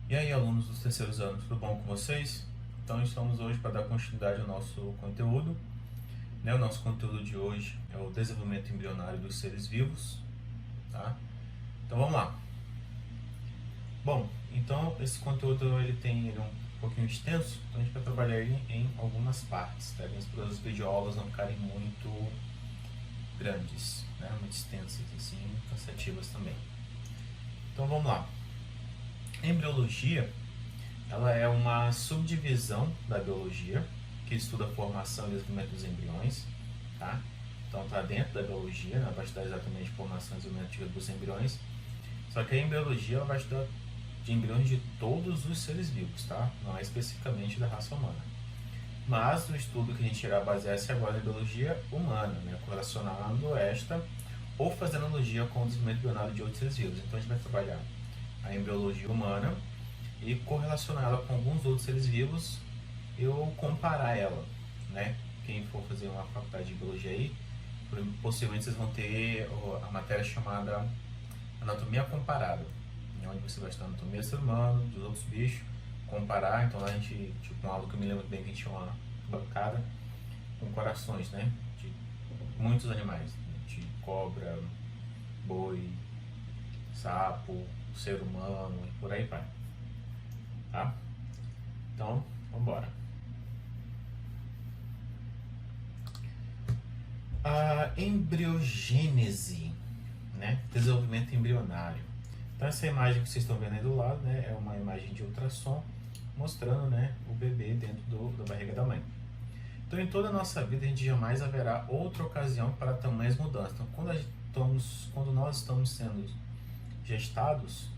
E aí, alunos dos terceiros anos, tudo bom com vocês? Então, estamos hoje para dar continuidade ao nosso conteúdo. O nosso conteúdo de hoje é o desenvolvimento embrionário dos seres vivos. Tá? Então, vamos lá. Bom, então esse conteúdo ele é um pouquinho extenso, então a gente vai trabalhar ele em algumas partes, tá? Para as videoaulas não ficarem muito grandes, né? Muito extensas, assim, cansativas também. Então, vamos lá. A embriologia ela é uma subdivisão da biologia que estuda a formação e desenvolvimento dos embriões, tá? Então está dentro da biologia, né? Vai estudar exatamente formação e desenvolvimento dos embriões. Só que a embriologia ela vai estudar de embriões de todos os seres vivos, tá? Não é especificamente da raça humana. Mas o estudo que a gente irá basear-se agora na biologia humana, né? Correlacionando esta ou fazendo analogia com o desenvolvimento embrionário de outros seres vivos. Então a gente vai trabalhar a embriologia humana e correlacionar ela com alguns outros seres vivos ou comparar ela, né? Quem for fazer uma faculdade de biologia aí, possivelmente vocês vão ter a matéria chamada anatomia comparada, onde você vai estudar a anatomia do ser humano, dos outros bichos, comparar. Então lá a gente, tipo, uma aula que eu me lembro bem que a gente tinha uma bancada com corações, né? De muitos animais, de cobra, boi, sapo, ser humano e por aí vai. Tá? Então, vamos embora. A embriogênese, né? Desenvolvimento embrionário. Então, essa imagem que vocês estão vendo aí do lado, né? É uma imagem de ultrassom mostrando, né, o bebê dentro da barriga da mãe. Então, em toda a nossa vida, a gente jamais haverá outra ocasião para tamanhas mudanças. Então, quando nós estamos sendo gestados,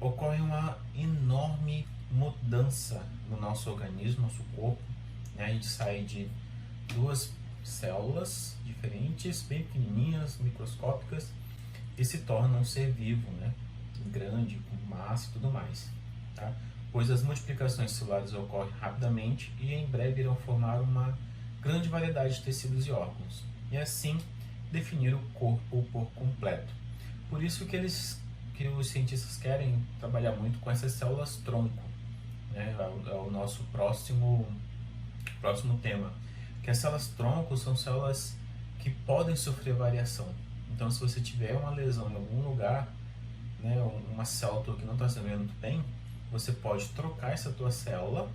ocorre uma enorme mudança no nosso organismo, nosso corpo, né? A gente sai de duas células diferentes, bem pequenininhas, microscópicas, e se torna um ser vivo, né? Grande, com massa e tudo mais, tá? Pois as multiplicações celulares ocorrem rapidamente e em breve irão formar uma grande variedade de tecidos e órgãos, e assim definir o corpo por completo. Por isso que os cientistas querem trabalhar muito com essas células tronco, né? É o nosso próximo tema, que as células tronco são células que podem sofrer variação. Então, se você tiver uma lesão em algum lugar, né, uma célula que não está se vendo muito bem, você pode trocar essa tua célula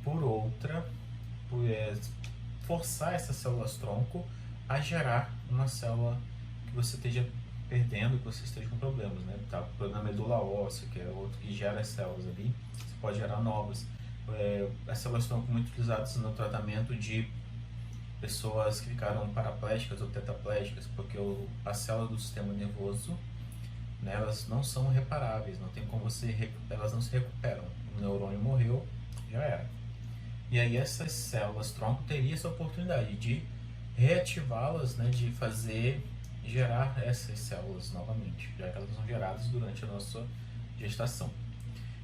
por outra, forçar essas células tronco a gerar uma célula que você esteja perdendo, que você esteja com problemas, né? Tá, o problema medula óssea, que é outro que gera as células ali, você pode gerar novas. As células estão muito utilizadas no tratamento de pessoas que ficaram paraplégicas ou tetraplégicas, porque as células do sistema nervoso, né, elas não são reparáveis, não tem como elas não se recuperam. O neurônio morreu, já era. E aí essas células tronco teriam essa oportunidade de reativá-las, né, de gerar essas células novamente, já que elas são geradas durante a nossa gestação.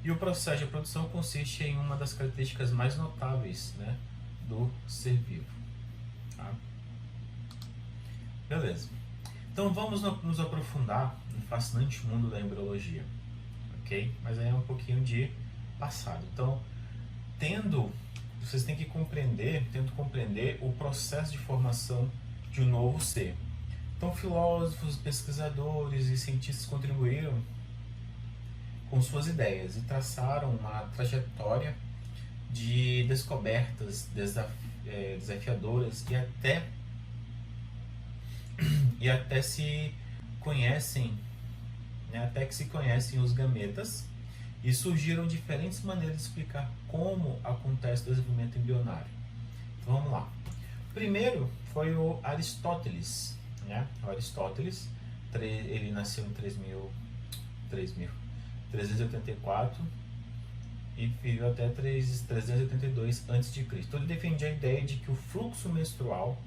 E o processo de produção consiste em uma das características mais notáveis, né, do ser vivo. Tá? Beleza. Então vamos nos aprofundar no fascinante mundo da embriologia, ok? Mas aí é um pouquinho de passado. Então, vocês têm que tento compreender o processo de formação de um novo ser. Então, filósofos, pesquisadores e cientistas contribuíram com suas ideias e traçaram uma trajetória de descobertas desafiadoras e até se conhecem, né, até que se conhecem os gametas, e surgiram diferentes maneiras de explicar como acontece o desenvolvimento embrionário. Então, vamos lá. O primeiro foi o Aristóteles, né? O Aristóteles, ele nasceu em 384 e viveu até 382 a.C. Então ele defendia a ideia de que o fluxo menstrual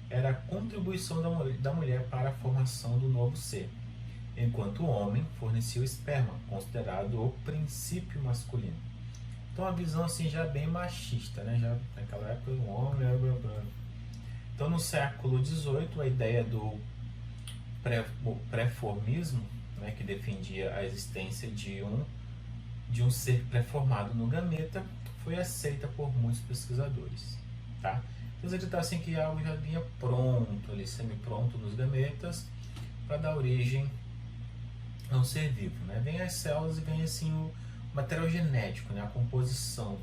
era a contribuição da mulher para a formação do novo ser, enquanto o homem fornecia o esperma, considerado o princípio masculino. Então a visão assim já bem machista, né? Já naquela época o homem... Então no século XVIII a ideia do pré-formismo, né, que defendia a existência de um de um ser pré-formado no gameta foi aceita por muitos pesquisadores, tá? Eles acreditassem que algo já vinha pronto, ali, semi-pronto nos gametas, para dar origem a um ser vivo, né? Vem as células e vem assim o material genético, né? A composição,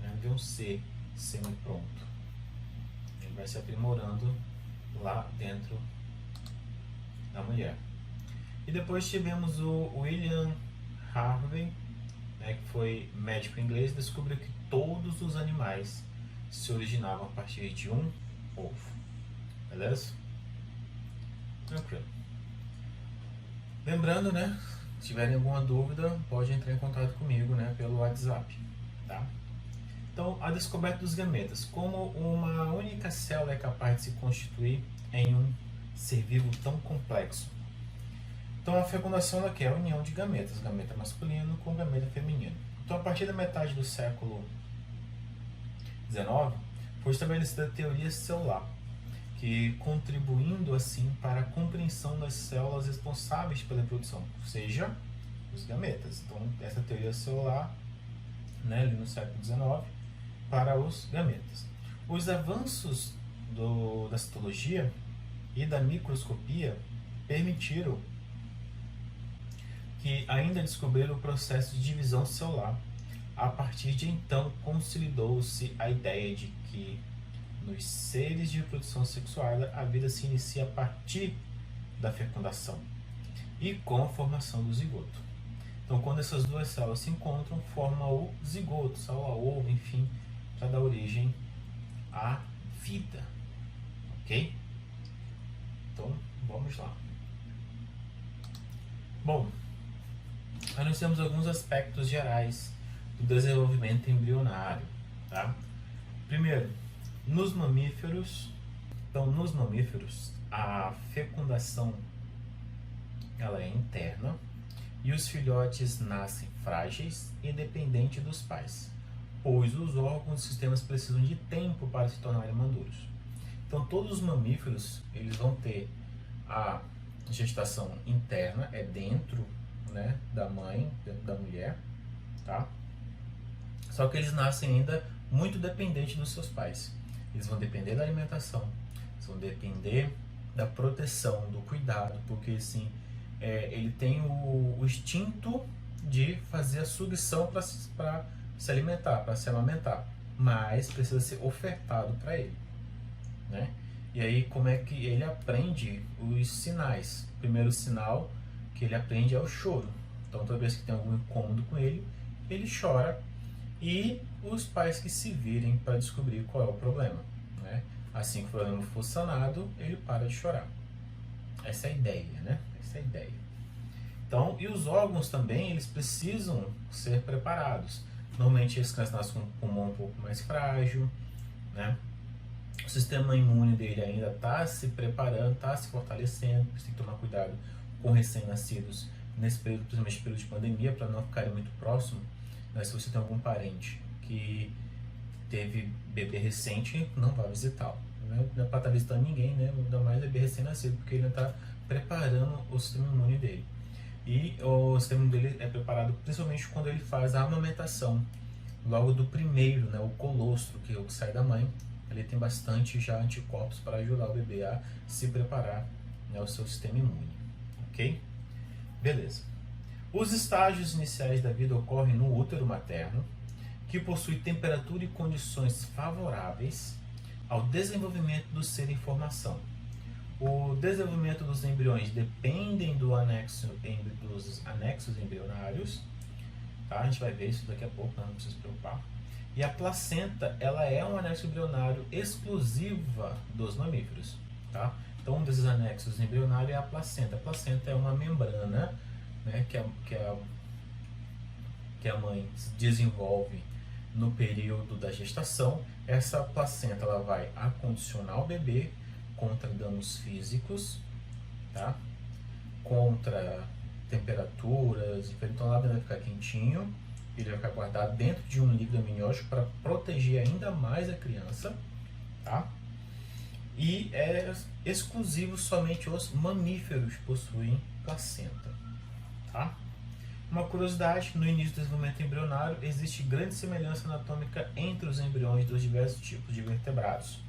né? De um ser semi-pronto. Ele vai se aprimorando lá dentro da mulher. E depois tivemos o William Harvey, né, que foi médico inglês, descobriu que todos os animais se originavam a partir de um ovo. Beleza? Tranquilo. Lembrando, né, se tiverem alguma dúvida, pode entrar em contato comigo, né, pelo WhatsApp, tá? Então, a descoberta dos gametas. Como uma única célula é capaz de se constituir em um ser vivo tão complexo? Então, a fecundação aqui é a união de gametas, gameta masculino com gameta feminino. Então, a partir da metade do século XIX, foi estabelecida a teoria celular, que contribuindo assim para a compreensão das células responsáveis pela reprodução, ou seja, os gametas. Então, essa teoria celular, né, ali no século XIX, para os gametas. Os avanços da citologia e da microscopia permitiram que ainda descobriram o processo de divisão celular. A partir de então, consolidou-se a ideia de que nos seres de reprodução sexual a vida se inicia a partir da fecundação e com a formação do zigoto. Então, quando essas duas células se encontram, forma o zigoto, célula-ovo, enfim, para dar origem à vida. Ok? Então, vamos lá. Bom, aí nós temos alguns aspectos gerais do desenvolvimento embrionário, tá? Primeiro, nos mamíferos, a fecundação ela é interna e os filhotes nascem frágeis e dependentes dos pais, pois os órgãos e sistemas precisam de tempo para se tornarem maduros. Então, todos os mamíferos eles vão ter a gestação interna, é dentro, né, da mãe, dentro da mulher, tá? Só que eles nascem ainda muito dependentes dos seus pais. Eles vão depender da alimentação, eles vão depender da proteção, do cuidado, porque assim, ele tem o instinto de fazer a sucção para se alimentar, para se amamentar, mas precisa ser ofertado para ele, né? E aí, como é que ele aprende os sinais? O primeiro sinal que ele aprende é o choro. Então, toda vez que tem algum incômodo com ele, ele chora e os pais que se virem para descobrir qual é o problema, né? Assim que o problema for sanado, ele para de chorar. Essa é a ideia, né? Essa é a ideia. Então, e os órgãos também, eles precisam ser preparados. Normalmente, as crianças nascem com um pulmão um pouco mais frágil, né? O sistema imune dele ainda está se preparando, está se fortalecendo. Você tem que tomar cuidado com recém-nascidos nesse período, principalmente período de pandemia, para não ficarem muito próximo. Mas se você tem algum parente que teve bebê recente, não vá visitá-lo. Não é para estar visitando ninguém, né? Ainda mais bebê recém-nascido, porque ele está preparando o sistema imune dele. E o sistema dele é preparado principalmente quando ele faz a amamentação, logo do primeiro, né? O colostro, que é o que sai da mãe. Ele tem bastante já anticorpos para ajudar o bebê a se preparar, né, o seu sistema imune, ok? Beleza. Os estágios iniciais da vida ocorrem no útero materno, que possui temperatura e condições favoráveis ao desenvolvimento do ser em formação. O desenvolvimento dos embriões dependem dos anexos embrionários, tá? A gente vai ver isso daqui a pouco, não precisa se preocupar. E a placenta, ela é um anexo embrionário exclusiva dos mamíferos, tá? Então, um desses anexos embrionários é a placenta. A placenta é uma membrana, né, que a mãe desenvolve no período da gestação. Essa placenta ela vai acondicionar o bebê contra danos físicos, tá? Contra temperaturas, então lá vai ficar quentinho. Ele vai ficar guardado dentro de um líquido amniótico para proteger ainda mais a criança, tá? E é exclusivo, somente os mamíferos possuem placenta, tá? Uma curiosidade, no início do desenvolvimento embrionário existe grande semelhança anatômica entre os embriões dos diversos tipos de vertebrados.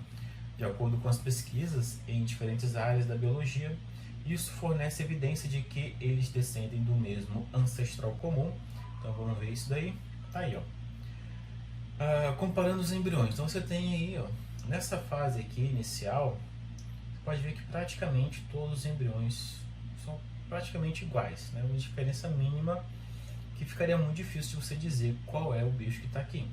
De acordo com as pesquisas em diferentes áreas da biologia, isso fornece evidência de que eles descendem do mesmo ancestral comum. Então vamos ver isso daí. Tá aí, ó. Comparando os embriões, então você tem aí, ó, nessa fase aqui inicial, você pode ver que praticamente todos os embriões são praticamente iguais, né? Uma diferença mínima que ficaria muito difícil de você dizer qual é o bicho que está aqui.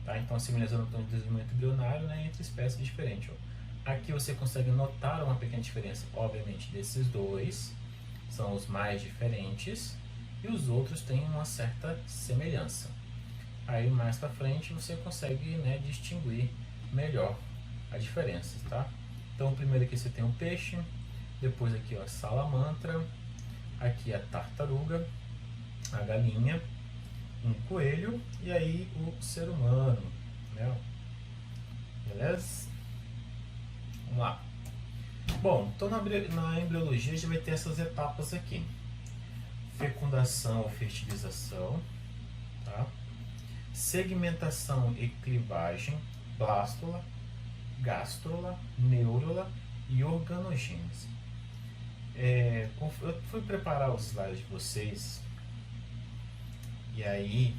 Tá? Então a semelhança no desenvolvimento embrionário, né, entre espécies diferentes. Ó. Aqui você consegue notar uma pequena diferença, obviamente, desses dois são os mais diferentes e os outros têm uma certa semelhança. Aí mais para frente você consegue, né, distinguir melhor a diferença, tá? Então primeiro aqui você tem o peixe, depois aqui ó, a salamandra, aqui a tartaruga, a galinha, um coelho e aí o ser humano, né? Beleza? Vamos lá. Bom, então na embriologia a gente vai ter essas etapas aqui: fecundação ou fertilização, tá? Segmentação e clivagem, blástula, gástrula, neurula e organogênese. Eu fui preparar os slides de vocês e aí,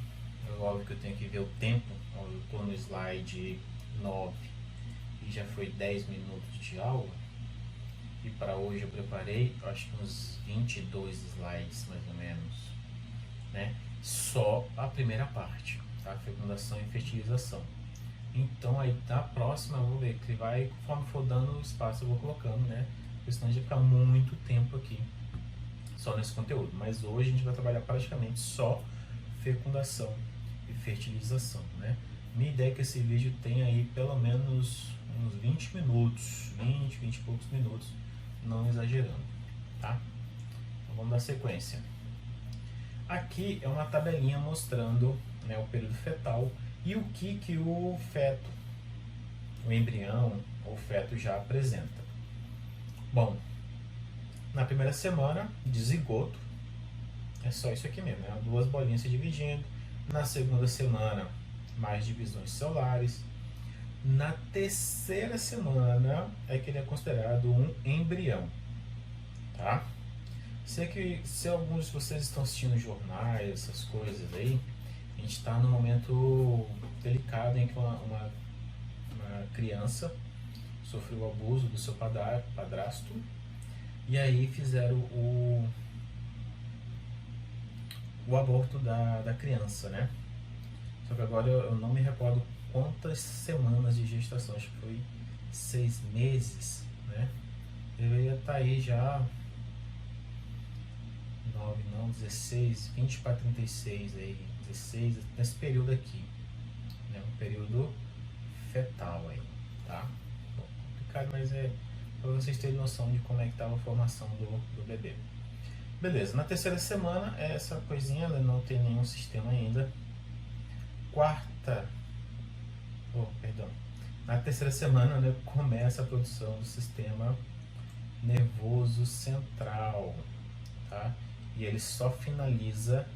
óbvio que eu tenho que ver o tempo. Eu estou no slide 9 e já foi 10 minutos de aula. E para hoje eu preparei, acho que uns 22 slides mais ou menos, né? Só a primeira parte, tá? Fecundação e fertilização. Então aí na próxima eu vou ver que vai, conforme for dando espaço eu vou colocando, né? Porque senão a gente vai ficar muito tempo aqui só nesse conteúdo. Mas hoje a gente vai trabalhar praticamente só fecundação e fertilização, né? Minha ideia é que esse vídeo tenha aí pelo menos uns 20 minutos, 20 e poucos minutos, não exagerando, tá? Então vamos dar sequência. Aqui é uma tabelinha mostrando, né, o período fetal e o que o feto, o embrião ou feto já apresenta. Bom, na primeira semana de zigoto, é só isso aqui mesmo, né? Duas bolinhas se dividindo. Na segunda semana, mais divisões celulares. Na terceira semana é que ele é considerado um embrião, tá? Sei que se alguns de vocês estão assistindo jornais, essas coisas aí, a gente está num momento delicado em que uma criança sofreu o abuso do seu padrasto e aí fizeram o aborto da criança, né? Só que agora eu não me recordo quantas semanas de gestação, acho que foi 6 meses, né? Deveria estar aí já 9, não, 16, 20 para 36 aí, 16, nesse período aqui, né? Um período fetal aí, tá? Bom, complicado, mas é para vocês terem noção de como é que estava a formação do bebê. Beleza, na terceira semana, essa coisinha ela não tem nenhum sistema ainda. Na terceira semana, né, começa a produção do sistema nervoso central, tá? E ele só finaliza,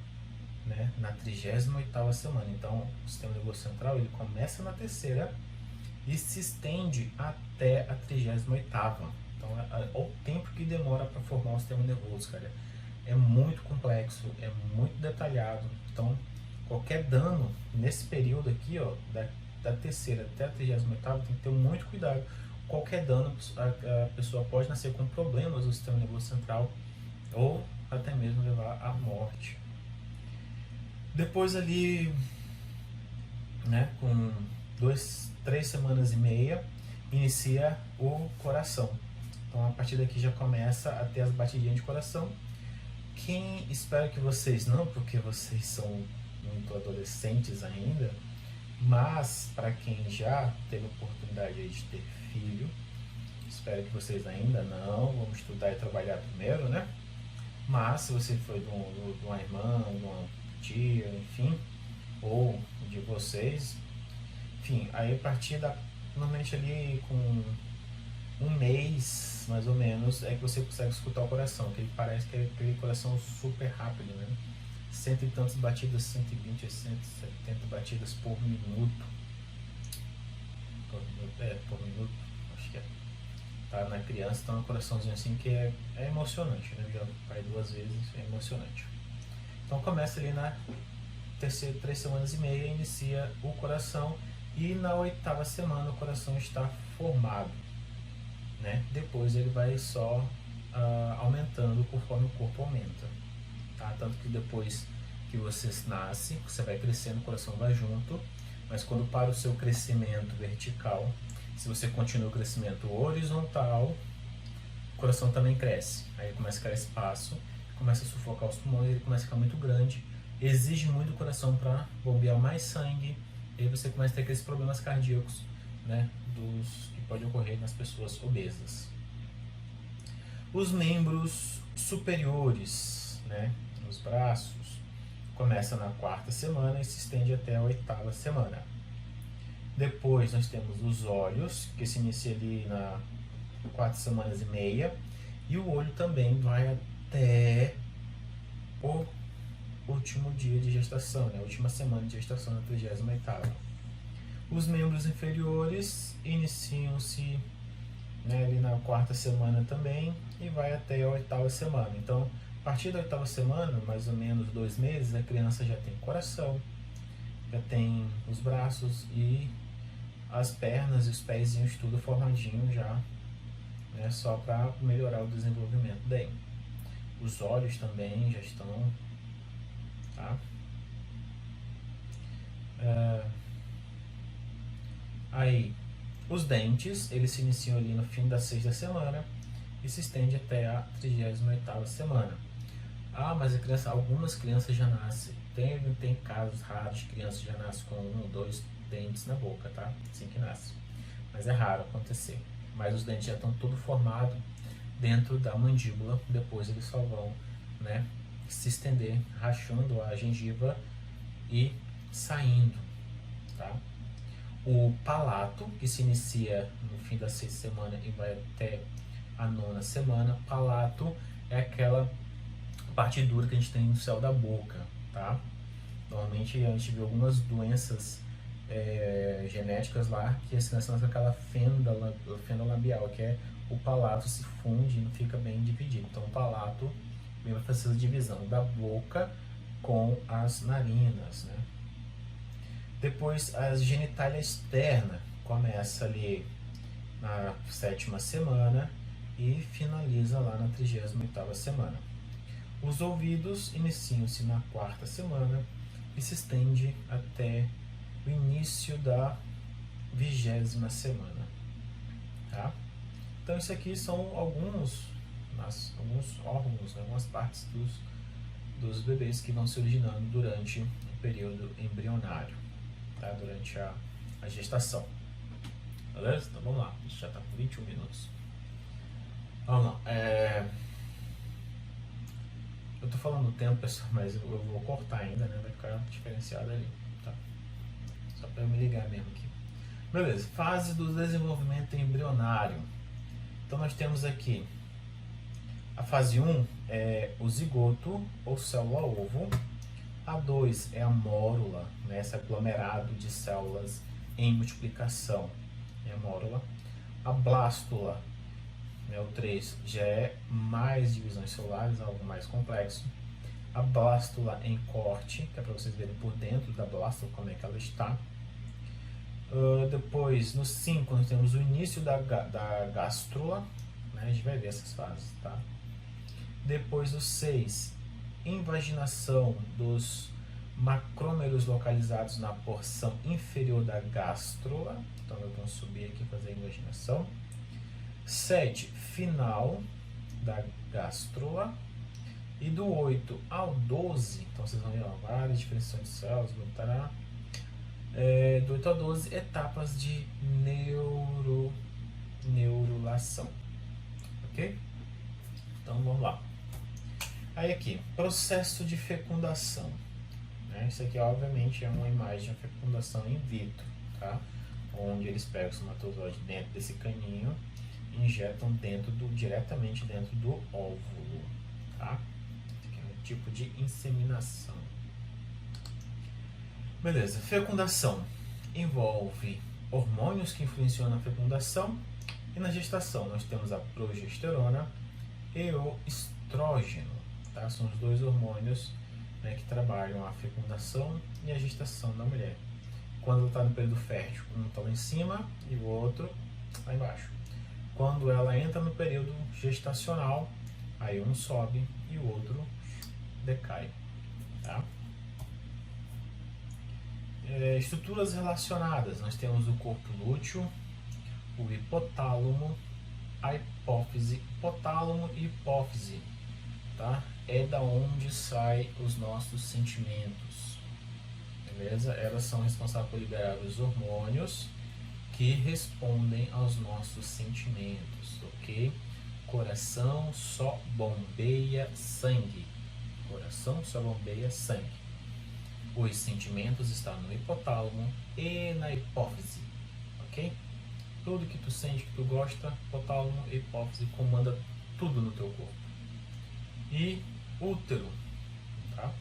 né, na 38ª semana. Então, o sistema nervoso central ele começa na terceira e se estende até a 38ª. Então, olha o tempo que demora para formar o sistema nervoso, cara. É muito complexo, é muito detalhado. Então, qualquer dano nesse período aqui, ó, da terceira até a 38ª, tem que ter muito cuidado. Qualquer dano, a pessoa pode nascer com problemas do sistema nervoso central ou até mesmo levar à morte. Depois ali, né, com 3 semanas e meia, inicia o coração. Então a partir daqui já começa a ter as batidinhas de coração. Espero que vocês não, porque vocês são muito adolescentes ainda, mas para quem já teve oportunidade de ter filho, espero que vocês ainda não, vamos estudar e trabalhar primeiro, né? Mas se você foi de uma irmã, de uma tia, enfim, ou de vocês, enfim, aí a partir normalmente ali com 1 mês, mais ou menos, é que você consegue escutar o coração, que ele parece que é aquele coração super rápido, né? cento e tantas batidas, 120 a 170 batidas por minuto. Por minuto, acho que é. Tá, na criança, então é um coraçãozinho assim que é emocionante, né? Já vai 2 vezes, é emocionante. Então começa ali na 3 semanas e meia, inicia o coração, e na 8ª semana o coração está formado, né? Depois ele vai só aumentando conforme o corpo aumenta, tá? Tanto que depois que você nasce, você vai crescendo, o coração vai junto, mas quando para o seu crescimento vertical, se você continua o crescimento horizontal, o coração também cresce. Aí começa a criar espaço, começa a sufocar os pulmões, ele começa a ficar muito grande, exige muito do coração para bombear mais sangue, e aí você começa a ter aqueles problemas cardíacos, né, que podem ocorrer nas pessoas obesas. Os membros superiores, né, os braços, começa na 4ª semana e se estende até a 8ª semana. Depois nós temos os olhos, que se inicia ali na 4 semanas e meia, e o olho também vai até o último dia de gestação, né? A última semana de gestação, na 38ª. Os membros inferiores iniciam-se, né, ali na 4ª semana também e vai até a 8ª semana. Então, a partir da 8ª semana, mais ou menos 2 meses, a criança já tem coração, já tem os braços e as pernas e os pezinhos tudo formadinho já, né, só para melhorar o desenvolvimento daí. Os olhos também já estão, tá? Aí, os dentes, eles se iniciam ali no fim da 6ª semana e se estende até a 38ª semana. Mas algumas crianças já nascem, tem casos raros de crianças que já nascem com 1 ou 2 dentes na boca, tá? Assim que nasce. Mas é raro acontecer. Mas os dentes já estão tudo formados dentro da mandíbula, depois eles só vão, né, se estender, rachando a gengiva e saindo, tá? O palato, que se inicia no fim da 6ª semana e vai até a 9ª semana. Palato é aquela parte dura que a gente tem no céu da boca, tá? Normalmente a gente vê algumas doenças genéticas lá, que as crianças nascem com aquela fenda labial, que é o palato se funde e não fica bem dividido. Então o palato vai fazer essa divisão da boca com as narinas, né? Depois a genitália externa começa ali na 7ª semana e finaliza lá na 38ª semana. Os ouvidos iniciam-se na 4ª semana e se estende até o início da 20ª semana, tá? Então isso aqui são alguns órgãos, algumas partes dos bebês que vão se originando durante o período embrionário, tá? Durante a gestação. Beleza? Então vamos lá, já está com 21 minutos. Vamos lá. Eu tô falando o tempo, pessoal, mas eu vou cortar ainda, né? Vai ficar diferenciado ali, tá? Só para eu me ligar mesmo aqui. Beleza, fase do desenvolvimento embrionário. Então nós temos aqui a fase 1 é o zigoto ou célula-ovo. A 2 é a mórula, né? Esse aglomerado de células em multiplicação, é a mórula. A blástula, né? O 3 já é mais divisões celulares, algo mais complexo. A blástula em corte, que é para vocês verem por dentro da blástula como é que ela está. Depois, no 5, nós temos o início da gástrula, né? A gente vai ver essas fases, tá? Depois, o 6, invaginação dos macrômeros localizados na porção inferior da gástrula. Então, eu vou subir aqui e fazer a invaginação. 7, final da gástrula. E do 8 ao 12, então vocês vão ver várias diferenciações de células, voltará. Do 8 ao 12, etapas de neurulação. Ok? Então vamos lá. Aí aqui, processo de fecundação. Né? Isso aqui obviamente é uma imagem de fecundação in vitro, tá? Onde eles pegam o espermatozoide dentro desse caninho e injetam diretamente dentro do óvulo, tá? Aqui é tipo de inseminação. Beleza, fecundação envolve hormônios que influenciam na fecundação, e na gestação nós temos a progesterona e o estrógeno, tá? São os dois hormônios, né, que trabalham a fecundação e a gestação da mulher. Quando ela está no período fértil, um está lá em cima e o outro lá embaixo. Quando ela entra no período gestacional, aí um sobe e o outro decai, tá? Estruturas relacionadas, nós temos o corpo lúteo, o hipotálamo, a hipófise, hipotálamo e hipófise, tá? É da onde saem os nossos sentimentos, beleza? Elas são responsáveis por liberar os hormônios que respondem aos nossos sentimentos, ok? Coração só bombeia sangue, coração só bombeia sangue. Os sentimentos estão no hipotálamo e na hipófise, ok? Tudo que tu sente, que tu gosta, hipotálamo e hipófise comanda tudo no teu corpo. E útero, tá?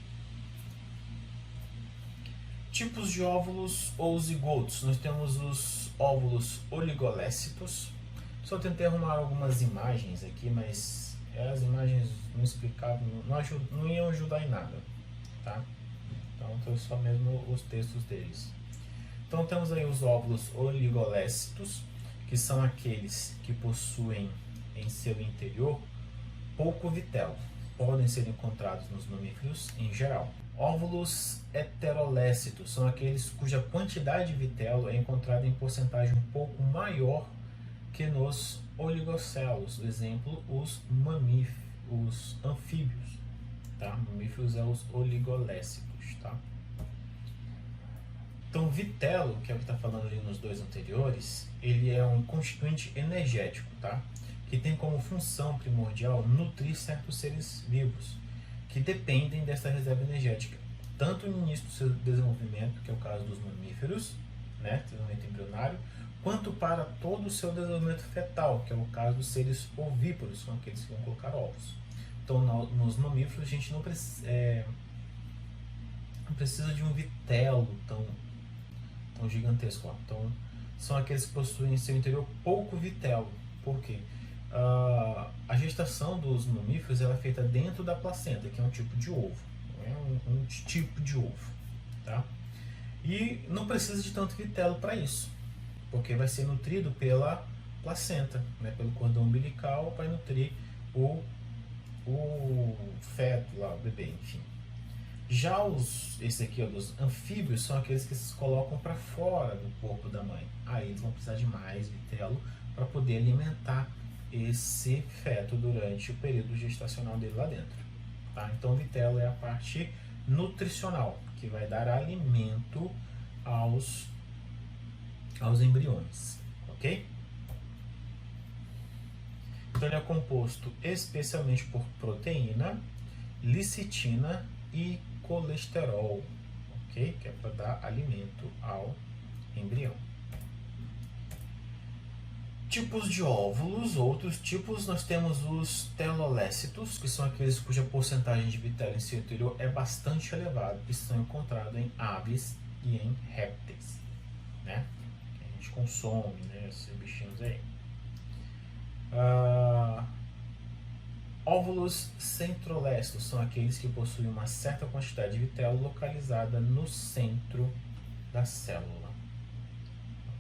Tipos de óvulos ou zigotos. Nós temos os óvulos oligolécitos. Só tentei arrumar algumas imagens aqui, mas as imagens não explicavam, não iam ajudar em nada, tá? Então, trouxe só mesmo os textos deles. Então, temos aí os óvulos oligolécitos, que são aqueles que possuem em seu interior pouco vitelo. Podem ser encontrados nos mamíferos em geral. Óvulos heterolécitos são aqueles cuja quantidade de vitelo é encontrada em porcentagem um pouco maior que nos oligocelos. Exemplo, os anfíbios. Tá? Mamíferos é os oligolécitos. Tá? Então, vitelo, que é o que está falando ali nos dois anteriores, ele é um constituinte energético, tá? Que tem como função primordial nutrir certos seres vivos, que dependem dessa reserva energética, tanto no início do seu desenvolvimento, que é o caso dos mamíferos, né, desenvolvimento embrionário, quanto para todo o seu desenvolvimento fetal, que é o caso dos seres ovíparos, são aqueles que vão colocar ovos. Então, nos mamíferos, a gente não precisa de um vitelo tão gigantesco. Ó. Então, são aqueles que possuem em seu interior pouco vitelo. Por quê? A gestação dos mamíferos ela é feita dentro da placenta, que é um tipo de ovo. É um tipo de ovo. Tá? E não precisa de tanto vitelo para isso, porque vai ser nutrido pela placenta, né? Pelo cordão umbilical, vai nutrir o feto, lá, o bebê, enfim. Já esse aqui, ó, dos anfíbios, são aqueles que se colocam para fora do corpo da mãe. Aí eles vão precisar de mais vitelo para poder alimentar esse feto durante o período gestacional dele lá dentro. Tá? Então o vitelo é a parte nutricional, que vai dar alimento aos embriões. Ok? Então ele é composto especialmente por proteína, licitina e colesterol, ok? Que é para dar alimento ao embrião. Tipos de óvulos, outros tipos, nós temos os telolécitos, que são aqueles cuja porcentagem de vitelo em seu interior é bastante elevada, que são encontrados em aves e em répteis, né? Que a gente consome, né? Esses bichinhos aí. Óvulos centrolécitos são aqueles que possuem uma certa quantidade de vitelo localizada no centro da célula.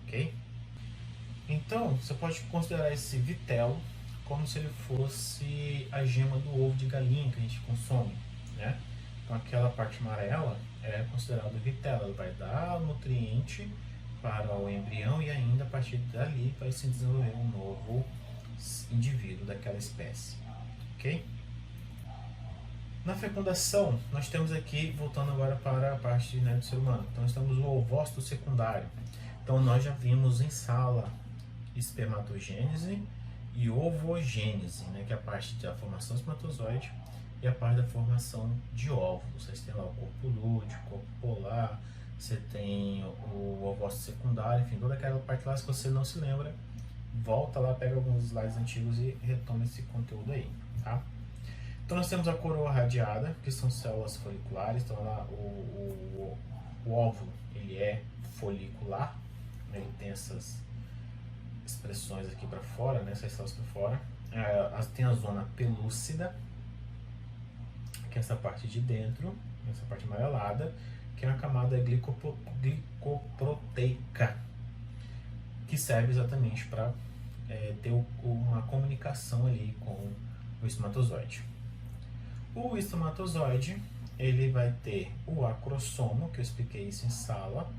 Ok? Então, você pode considerar esse vitelo como se ele fosse a gema do ovo de galinha que a gente consome, né? Então, aquela parte amarela é considerada vitelo. Ela vai dar nutriente para o embrião e ainda a partir dali vai se desenvolver um novo indivíduo daquela espécie. Ok? Na fecundação, nós temos aqui, voltando agora para a parte, né, do ser humano, então nós temos o ovócito secundário. Então nós já vimos em sala espermatogênese e ovogênese, né, que é a parte da formação do espermatozoide e a parte da formação de óvulos. Vocês têm lá o corpo lúteo, o corpo polar, você tem o ovócito secundário, enfim, toda aquela parte lá. Se você não se lembra, volta lá, pega alguns slides antigos e retoma esse conteúdo aí, tá? Então nós temos a coroa radiada, que são células foliculares. Então lá o óvulo ele é folicular, né? Ele tem essas expressões aqui para fora, né? Essas células para fora. Tem a zona pelúcida, que é essa parte de dentro, essa parte amarelada, que é uma camada glicoproteica, que serve exatamente para ter uma comunicação ali com o espermatozoide. O espermatozoide ele vai ter o acrossomo, que eu expliquei isso em sala,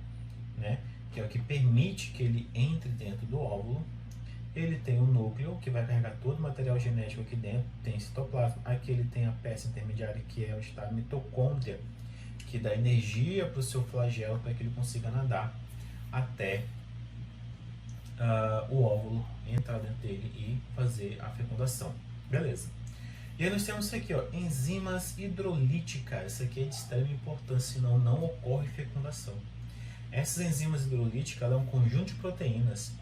né, que é o que permite que ele entre dentro do óvulo. Ele tem o núcleo, que vai carregar todo o material genético aqui dentro, tem citoplasma. Aqui ele tem a peça intermediária, que é onde está a mitocôndria, que dá energia para o seu flagelo para que ele consiga nadar até o óvulo entrar dentro dele e fazer a fecundação. Beleza. E aí nós temos isso aqui, ó, enzimas hidrolíticas. Isso aqui é de extrema importância, senão não ocorre fecundação. Essas enzimas hidrolíticas é um conjunto de proteínas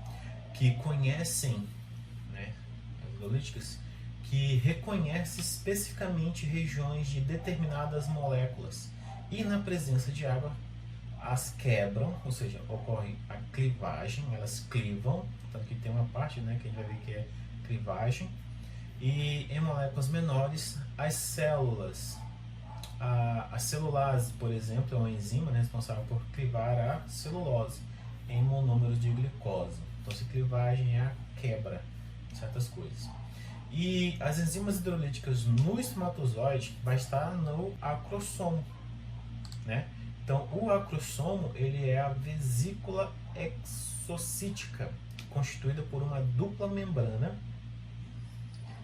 que conhecem, né, as hidrolíticas, que reconhece especificamente regiões de determinadas moléculas e na presença de água as quebram, ou seja, ocorre a clivagem, elas clivam, tanto que tem uma parte, né, que a gente vai ver que é clivagem, e em moléculas menores as células, a celulase, por exemplo, é uma enzima, né, responsável por clivar a celulose em monômeros de glicose. Então, essa clivagem é a quebra de certas coisas. E as enzimas hidrolíticas no espermatozoide vai estar no acrossomo, né? Então, o acrossomo ele é a vesícula exocítica, constituída por uma dupla membrana,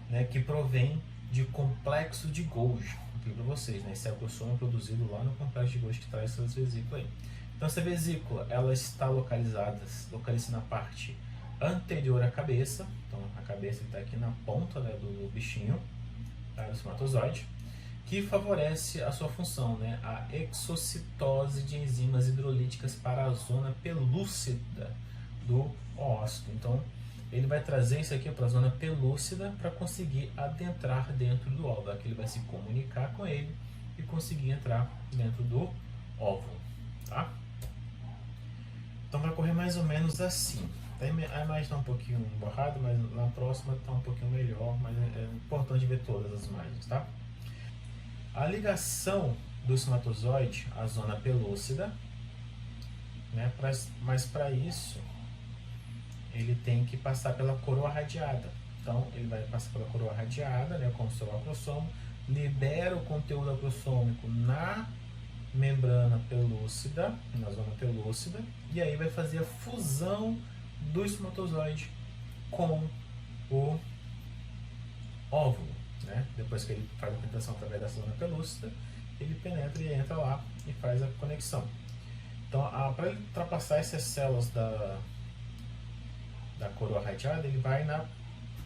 né, que provém de complexo de Golgi. Aqui para vocês, né? Esse acrossomo é produzido lá no complexo de Golgi, que traz essas vesículas aí. Então, essa vesícula ela está localizada na parte anterior à cabeça. Então, a cabeça está aqui na ponta, né, do bichinho, tá, do espermatozoide, que favorece a sua função, né, a exocitose de enzimas hidrolíticas para a zona pelúcida do óvulo. Então, ele vai trazer isso aqui para a zona pelúcida para conseguir adentrar dentro do óvulo. Aqui ele vai se comunicar com ele e conseguir entrar dentro do óvulo, tá? Então vai correr mais ou menos assim. A imagem está um pouquinho borrada, mas na próxima está um pouquinho melhor, mas é importante ver todas as imagens, tá? A ligação do espermatozoide à zona pelúcida, né, mas para isso ele tem que passar pela coroa radiada. Então ele vai passar pela coroa radiada, né, com o seu acrossomo, libera o conteúdo acrossômico na membrana pelúcida, na zona pelúcida, e aí vai fazer a fusão do espermatozoide com o óvulo, né? Depois que ele faz a penetração através da zona pelúcida, ele penetra e entra lá e faz a conexão. Então, para ele ultrapassar essas células da coroa radiada, ele vai na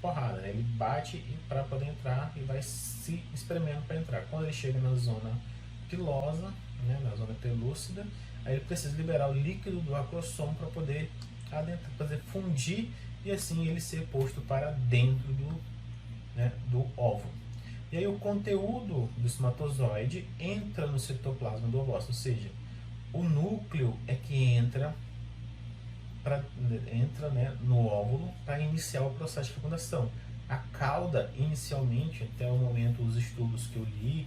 porrada, né? Ele bate para poder entrar e vai se espremendo para entrar. Quando ele chega na zona pilosa, né, na zona pelúcida, aí ele precisa liberar o líquido do acrossomo para poder adentrar, fazer fundir e assim ele ser posto para dentro do óvulo. E aí o conteúdo do espermatozoide entra no citoplasma do ovócito, ou seja, o núcleo é que entra no óvulo para iniciar o processo de fecundação. A cauda, inicialmente, até o momento, os estudos que eu li,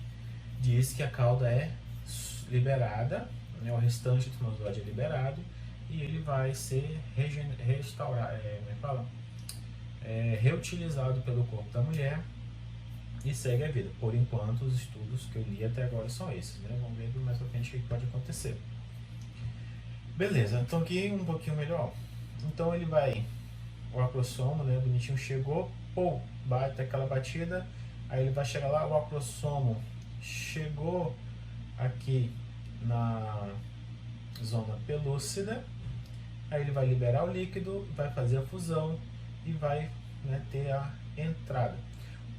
diz que a cauda é liberada, né, o restante do espermatozoide é liberado e ele vai ser reutilizado pelo corpo da mulher e segue a vida. Por enquanto, os estudos que eu li até agora são esses, né? Vamos ver mais pra frente o que pode acontecer. Beleza, então aqui um pouquinho melhor. Então ele vai, o acrossomo, né, bonitinho, chegou, pô, bate aquela batida, aí ele vai chegar lá, o acrossomo chegou aqui na zona pelúcida, aí ele vai liberar o líquido, vai fazer a fusão e vai, né, ter a entrada.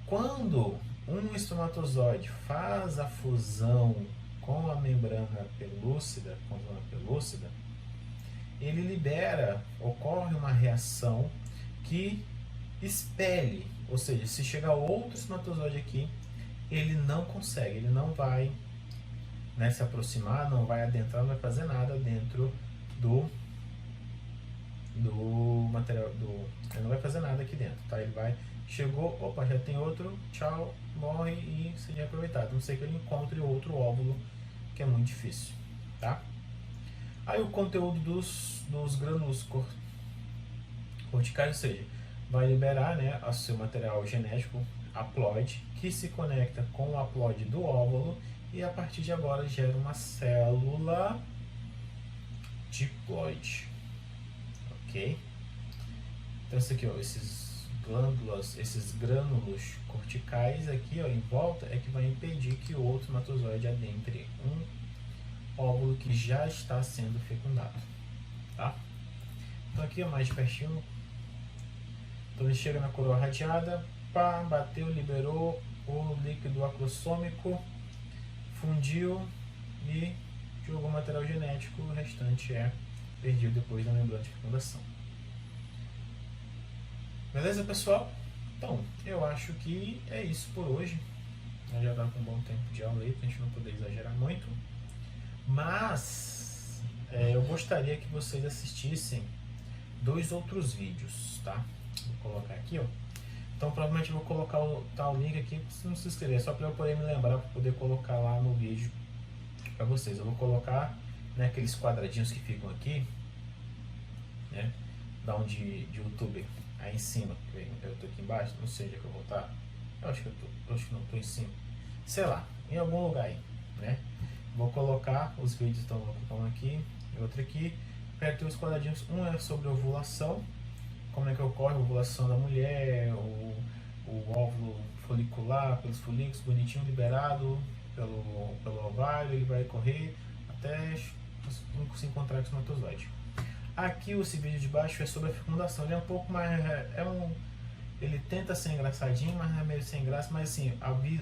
Quando um espermatozoide faz a fusão com a membrana pelúcida, com a zona pelúcida, ele libera, ocorre uma reação que expele, ou seja, se chegar outro espermatozoide aqui, ele não consegue, ele não vai, né, se aproximar, não vai adentrar, não vai fazer nada dentro do material, ele não vai fazer nada aqui dentro, tá? Ele vai, chegou, opa, já tem outro, tchau, morre e seria aproveitado. A não sei que ele encontre outro óvulo, que é muito difícil, tá? Aí o conteúdo dos grânulos corticais, ou seja, vai liberar, né, o seu material genético haploide, que se conecta com o haploide do óvulo e a partir de agora gera uma célula diploide, ok? Então isso aqui, ó, esses grânulos corticais aqui, ó, em volta é que vai impedir que o outro espermatozoide adentre um óvulo que já está sendo fecundado, tá? Então aqui, ó, mais pertinho, então ele chega na coroa radiada, pá, bateu, liberou o líquido acrossômico, fundiu e jogou material genético, o restante é perdido depois da membrana de fecundação. Beleza, pessoal? Então, eu acho que é isso por hoje. Já está com um bom tempo de aula aí, para a gente não poder exagerar muito. Mas eu gostaria que vocês assistissem 2 outros vídeos, tá? Vou colocar aqui, ó. Então provavelmente eu vou colocar o link aqui, se não se inscrever, só para eu poder me lembrar, para poder colocar lá no vídeo para vocês. Eu vou colocar, né, aqueles quadradinhos que ficam aqui, né? Da onde de YouTube, aí em cima. Eu tô aqui embaixo, não sei onde é que eu vou estar. Eu acho que não tô em cima. Sei lá, em algum lugar aí, né? Vou colocar, os vídeos estão aqui, e outro aqui. Para ter os quadradinhos, um é sobre ovulação, como é que ocorre a ovulação da mulher, o óvulo folicular, pelos folículos, bonitinho, liberado pelo ovário, ele vai correr até se encontrar com o espermatozoide. Aqui esse vídeo de baixo é sobre a fecundação, ele é um pouco mais, ele tenta ser engraçadinho, mas é meio sem graça, mas assim,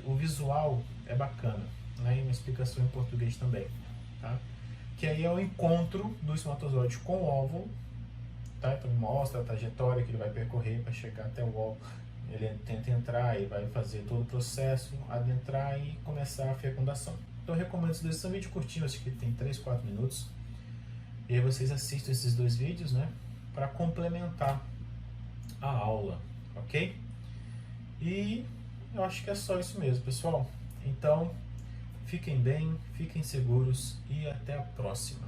o visual é bacana, né? E uma explicação em português também, tá? Que aí é o encontro do espermatozoide com o óvulo, tá? Então mostra a trajetória que ele vai percorrer para chegar até o óvulo. Ele tenta entrar e vai fazer todo o processo, adentrar e começar a fecundação. Então eu recomendo esses 2, são vídeos curtinhos, acho que tem 3, 4 minutos. E aí vocês assistem esses 2 vídeos, né, para complementar a aula, ok? E eu acho que é só isso mesmo, pessoal. Então, fiquem bem, fiquem seguros e até a próxima.